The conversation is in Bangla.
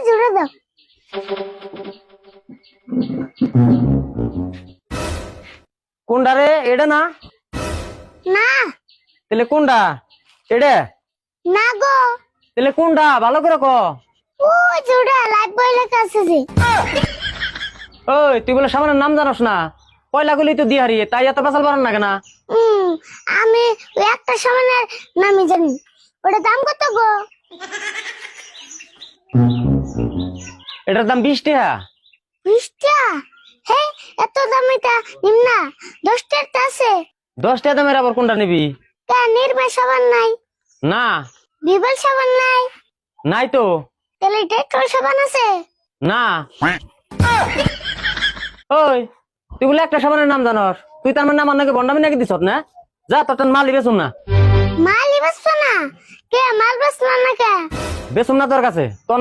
জুড়ে দাও। কোনটা রে? এটা না? না তাহলে কোনটা? এটা? না গো, তাহলে কোনটা? ভালো করে ক। ও জুড়ে লাইফ বয় লেখা আছে যে। ওই তুই বলে সামানের নাম জানোস না? পয়লা গুলি তো দিয়ে হারিয়ে, তাই এত পেশাল পারান না কেনা? আমি ওই একটা সামানের নামই জানি। ওটা দাম কত গো? এটার দাম 20 টাকা। 20 টাকা? হে, এত দামিটা নিম না, 10 টাকা আছে। 10 টাকা দামের আবার কোনটা নিবি? কেন নির্মা সাবান নাই? না, বিবল সাবান নাই? নাই তো। তাহলে ডেটল সাবান আছে? না। ওই তুই বলে একটা সাবানের নাম জানোস, তুই তার মানে আমার নাকি বন্ডামি নাকি দিস না? যা তোর মাল বেচুম না। মাল বেচছো না? কে মাল বেচলো না কে? বেচুম না তোর কাছে তোর